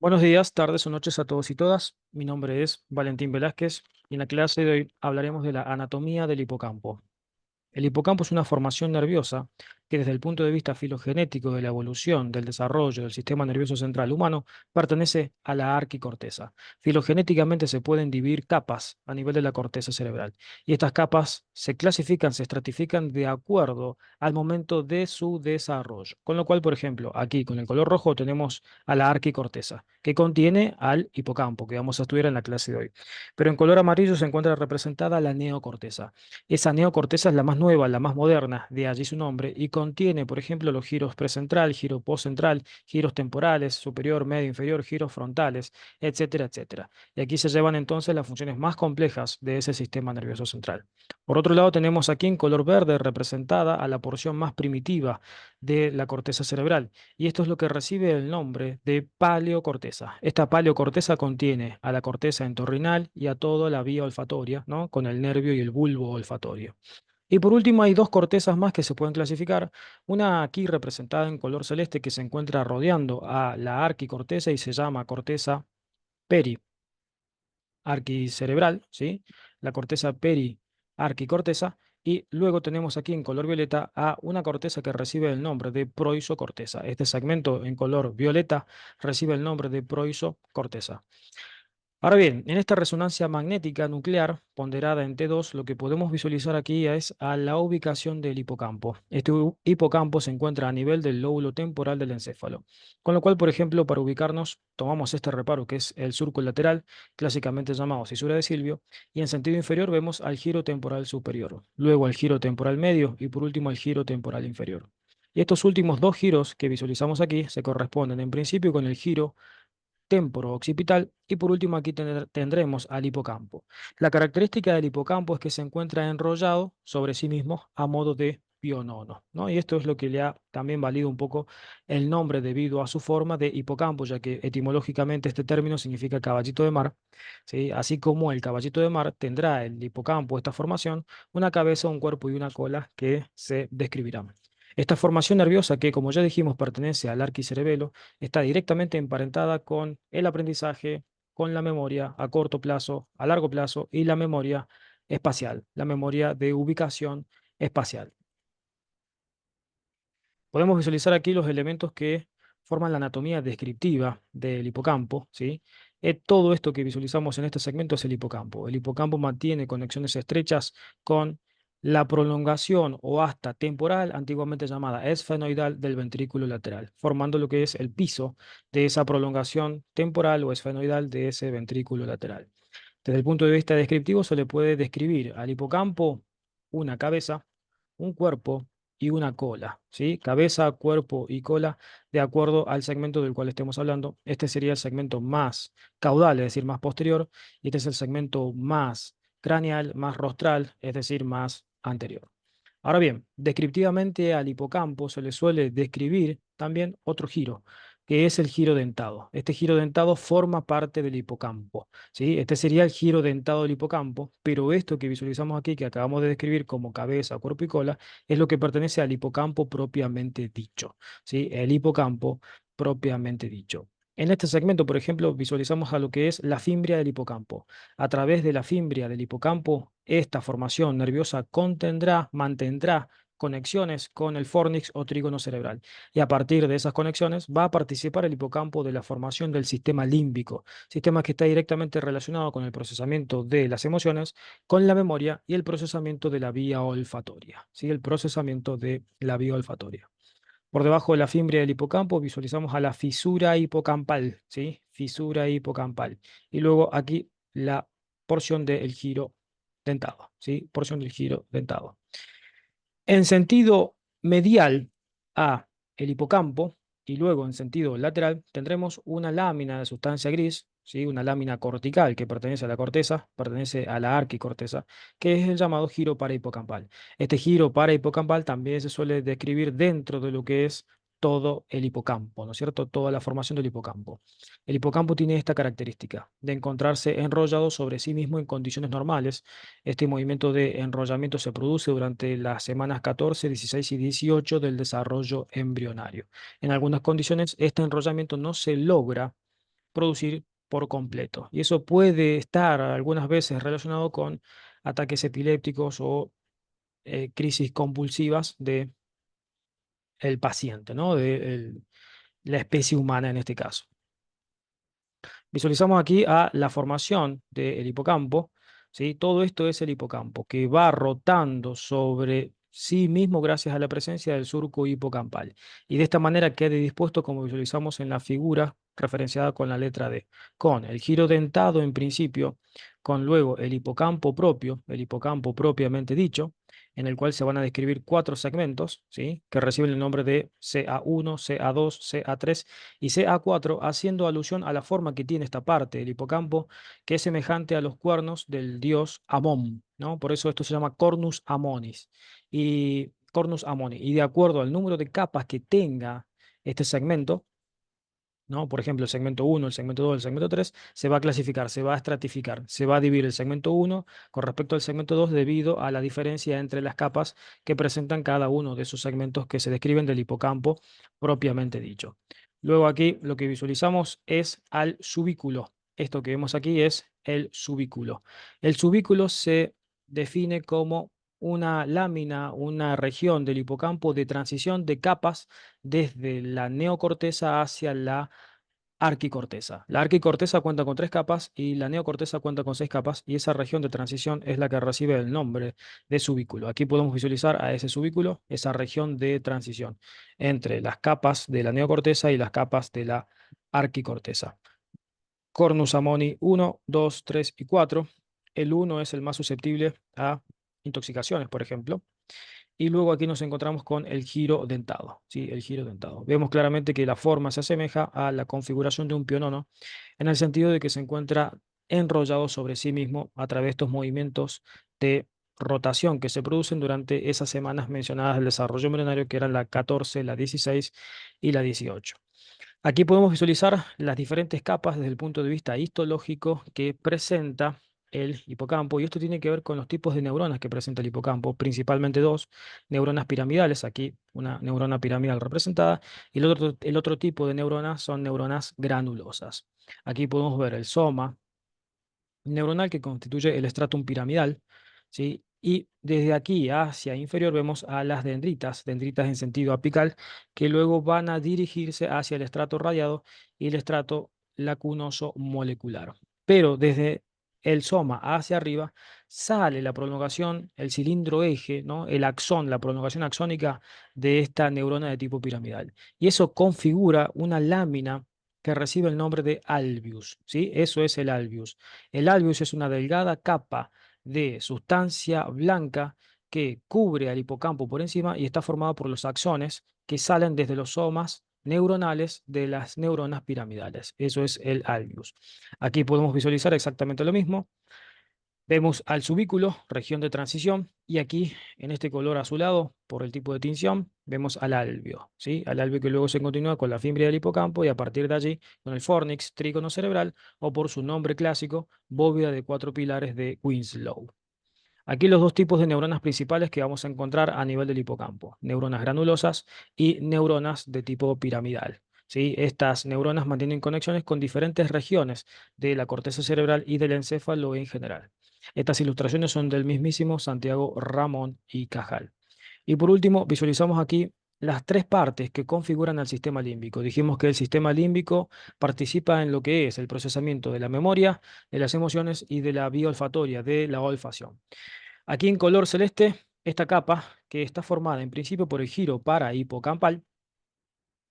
Buenos días, tardes o noches a todos y todas. Mi nombre es Valentín Velázquez y en la clase de hoy hablaremos de la anatomía del hipocampo. El hipocampo es una formación nerviosa que desde el punto de vista filogenético de la evolución, del desarrollo del sistema nervioso central humano, pertenece a la arquicorteza. Filogenéticamente se pueden dividir capas a nivel de la corteza cerebral y estas capas se clasifican, se estratifican de acuerdo al momento de su desarrollo. Con lo cual, por ejemplo, aquí con el color rojo tenemos a la arquicorteza, que contiene al hipocampo, que vamos a estudiar en la clase de hoy. Pero en color amarillo se encuentra representada la neocorteza. Esa neocorteza es la más nueva, la más moderna, de allí su nombre, y contiene, por ejemplo, los giros precentral, giro postcentral, giros temporales, superior, medio, inferior, giros frontales, etcétera, etcétera. Y aquí se llevan entonces las funciones más complejas de ese sistema nervioso central. Por otro lado, tenemos aquí en color verde representada a la porción más primitiva de la corteza cerebral, y esto es lo que recibe el nombre de paleocorteza. Esta paleocorteza contiene a la corteza entorrinal y a toda la vía olfatoria, ¿no? Con el nervio y el bulbo olfatorio. Y por último, hay dos cortezas más que se pueden clasificar. Una aquí representada en color celeste que se encuentra rodeando a la arquicorteza y se llama corteza periarquicerebral, ¿sí? La corteza periarquicorteza. Y luego tenemos aquí en color violeta a una corteza que recibe el nombre de proisocorteza. Este segmento en color violeta recibe el nombre de proisocorteza. Ahora bien, en esta resonancia magnética nuclear ponderada en T2, lo que podemos visualizar aquí es a la ubicación del hipocampo. Este hipocampo se encuentra a nivel del lóbulo temporal del encéfalo. Con lo cual, por ejemplo, para ubicarnos, tomamos este reparo que es el surco lateral, clásicamente llamado cisura de Silvio, y en sentido inferior vemos al giro temporal superior, luego al giro temporal medio y por último al giro temporal inferior. Y estos últimos dos giros que visualizamos aquí se corresponden en principio con el giro temporo-occipital y por último aquí tendremos al hipocampo. La característica del hipocampo es que se encuentra enrollado sobre sí mismo a modo de pionono, ¿no? Y esto es lo que le ha también valido un poco el nombre debido a su forma de hipocampo, ya que etimológicamente este término significa caballito de mar, ¿sí? Así como el caballito de mar tendrá el hipocampo, esta formación, una cabeza, un cuerpo y una cola que se describirán. Esta formación nerviosa que, como ya dijimos, pertenece al arquicerebelo, está directamente emparentada con el aprendizaje, con la memoria a corto plazo, a largo plazo y la memoria espacial, la memoria de ubicación espacial. Podemos visualizar aquí los elementos que forman la anatomía descriptiva del hipocampo, ¿sí? Todo esto que visualizamos en este segmento es el hipocampo. El hipocampo mantiene conexiones estrechas con la prolongación o asta temporal, antiguamente llamada esfenoidal del ventrículo lateral, formando lo que es el piso de esa prolongación temporal o esfenoidal de ese ventrículo lateral. Desde el punto de vista descriptivo se le puede describir al hipocampo una cabeza, un cuerpo y una cola, ¿sí? Cabeza, cuerpo y cola de acuerdo al segmento del cual estemos hablando. Este sería el segmento más caudal, es decir, más posterior, y este es el segmento más craneal, más rostral, es decir, más anterior. Ahora bien, descriptivamente al hipocampo se le suele describir también otro giro, que es el giro dentado. Este giro dentado forma parte del hipocampo, ¿sí? Este sería el giro dentado del hipocampo, pero esto que visualizamos aquí, que acabamos de describir como cabeza, cuerpo y cola, es lo que pertenece al hipocampo propiamente dicho, ¿sí? El hipocampo propiamente dicho. En este segmento, por ejemplo, visualizamos a lo que es la fimbria del hipocampo. A través de la fimbria del hipocampo, esta formación nerviosa contendrá, mantendrá conexiones con el fornix o trígono cerebral. Y a partir de esas conexiones va a participar el hipocampo de la formación del sistema límbico, sistema que está directamente relacionado con el procesamiento de las emociones, con la memoria y el procesamiento de la vía olfatoria. ¿Sí? El procesamiento de la vía olfatoria. Por debajo de la fimbria del hipocampo visualizamos a la fisura hipocampal, ¿sí? Fisura hipocampal. Y luego aquí la porción del giro dentado, ¿sí? Porción del giro dentado. En sentido medial a el hipocampo y luego en sentido lateral tendremos una lámina de sustancia gris, ¿sí? Una lámina cortical que pertenece a la corteza, pertenece a la arquicorteza, que es el llamado giro parahipocampal. Este giro parahipocampal también se suele describir dentro de lo que es todo el hipocampo, ¿no es cierto? Toda la formación del hipocampo. El hipocampo tiene esta característica de encontrarse enrollado sobre sí mismo en condiciones normales. Este movimiento de enrollamiento se produce durante las semanas 14, 16 y 18 del desarrollo embrionario. En algunas condiciones, este enrollamiento no se logra producir por completo. Y eso puede estar algunas veces relacionado con ataques epilépticos o crisis convulsivas de el paciente, ¿no? De la especie humana en este caso. Visualizamos aquí a la formación del hipocampo, ¿sí? Todo esto es el hipocampo que va rotando sobre sí mismo gracias a la presencia del surco hipocampal. Y de esta manera queda dispuesto como visualizamos en la figura referenciada con la letra D, con el giro dentado en principio, con luego el hipocampo propiamente dicho, en el cual se van a describir cuatro segmentos, ¿sí? Que reciben el nombre de CA1, CA2, CA3 y CA4, haciendo alusión a la forma que tiene esta parte del hipocampo, que es semejante a los cuernos del dios Amón, ¿no? Por eso esto se llama Cornus Amonis. Y Cornus Amoni. Y de acuerdo al número de capas que tenga este segmento, ¿no? Por ejemplo, el segmento 1, el segmento 2, el segmento 3, se va a clasificar, se va a estratificar, se va a dividir el segmento 1 con respecto al segmento 2 debido a la diferencia entre las capas que presentan cada uno de esos segmentos que se describen del hipocampo propiamente dicho. Luego aquí lo que visualizamos es al subículo. Esto que vemos aquí es el subículo. El subículo se define como una lámina, una región del hipocampo de transición de capas desde la neocorteza hacia la arquicorteza. La arquicorteza cuenta con tres capas y la neocorteza cuenta con seis capas y esa región de transición es la que recibe el nombre de subículo. Aquí podemos visualizar a ese subículo, esa región de transición entre las capas de la neocorteza y las capas de la arquicorteza. Cornus Amoni 1, 2, 3 y 4. El 1 es el más susceptible a intoxicaciones, por ejemplo. Y luego aquí nos encontramos con el giro dentado, ¿sí? El giro dentado. Vemos claramente que la forma se asemeja a la configuración de un pionono, en el sentido de que se encuentra enrollado sobre sí mismo a través de estos movimientos de rotación que se producen durante esas semanas mencionadas del desarrollo embrionario, que eran la 14, la 16 y la 18. Aquí podemos visualizar las diferentes capas desde el punto de vista histológico que presenta el hipocampo, y esto tiene que ver con los tipos de neuronas que presenta el hipocampo, principalmente dos, neuronas piramidales, aquí una neurona piramidal representada, y el otro tipo de neuronas son neuronas granulosas. Aquí podemos ver el soma neuronal que constituye el estratum piramidal, ¿sí? Y desde aquí hacia inferior vemos a las dendritas, dendritas en sentido apical, que luego van a dirigirse hacia el estrato radiado y el estrato lacunoso molecular. Pero desde el soma hacia arriba sale la prolongación, el cilindro eje, ¿no? El axón, la prolongación axónica de esta neurona de tipo piramidal. Y eso configura una lámina que recibe el nombre de alveus, ¿sí? Eso es el alveus. El alveus es una delgada capa de sustancia blanca que cubre al hipocampo por encima y está formada por los axones que salen desde los somas neuronales de las neuronas piramidales. Eso es el alveus. Aquí podemos visualizar exactamente lo mismo. Vemos al subículo, región de transición, y aquí, en este color azulado, por el tipo de tinción, vemos al alveo, ¿sí? Al alveo que luego se continúa con la fimbria del hipocampo y a partir de allí con el fornix, trígono cerebral, o por su nombre clásico, bóveda de cuatro pilares de Winslow. Aquí los dos tipos de neuronas principales que vamos a encontrar a nivel del hipocampo, neuronas granulosas y neuronas de tipo piramidal. ¿Sí? Estas neuronas mantienen conexiones con diferentes regiones de la corteza cerebral y del encéfalo en general. Estas ilustraciones son del mismísimo Santiago Ramón y Cajal. Y por último, visualizamos aquí las tres partes que configuran al sistema límbico. Dijimos que el sistema límbico participa en lo que es el procesamiento de la memoria, de las emociones y de la vía olfatoria, de la olfacción. Aquí en color celeste, esta capa que está formada en principio por el giro para-hipocampal,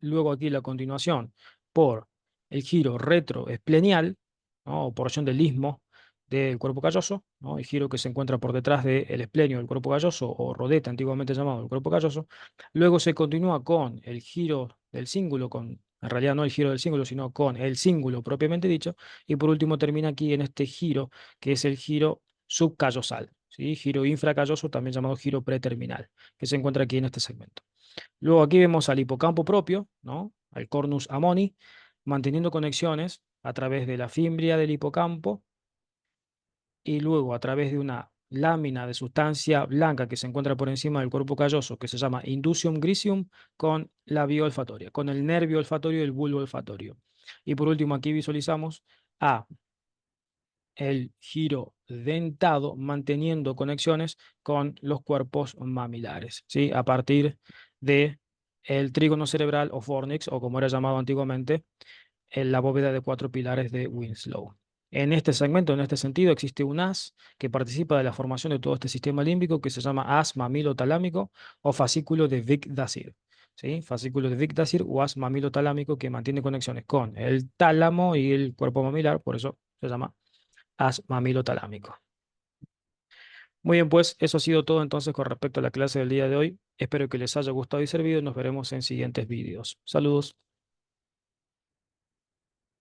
luego aquí la continuación por el giro retroesplenial, ¿no? O porción del istmo del cuerpo calloso, ¿no? El giro que se encuentra por detrás del esplenio del cuerpo calloso o rodeta antiguamente llamado el cuerpo calloso. Luego se continúa con el giro del cíngulo, en realidad no el giro del cíngulo, sino con el cíngulo propiamente dicho. Y por último termina aquí en este giro que es el giro subcallosal, ¿sí? Giro infracalloso, también llamado giro preterminal, que se encuentra aquí en este segmento. Luego aquí vemos al hipocampo propio, ¿no? Al cornus amoni, manteniendo conexiones a través de la fimbria del hipocampo y luego a través de una lámina de sustancia blanca que se encuentra por encima del cuerpo calloso, que se llama indusium grisium, con la vía olfatoria, con el nervio olfatorio y el bulbo olfatorio. Y por último, aquí visualizamos a el giro dentado manteniendo conexiones con los cuerpos mamilares, ¿sí? A partir de el trígono cerebral o fornix, o como era llamado antiguamente, en la bóveda de cuatro pilares de Winslow. En este segmento, en este sentido, existe un haz que participa de la formación de todo este sistema límbico que se llama haz mamilotalámico o fascículo de Vic-Dacir. ¿Sí? Fascículo de Vic-Dacir o haz mamilotalámico que mantiene conexiones con el tálamo y el cuerpo mamilar, por eso se llama haz mamilotalámico. Muy bien, pues eso ha sido todo entonces con respecto a la clase del día de hoy. Espero que les haya gustado y servido. Nos veremos en siguientes vídeos. Saludos.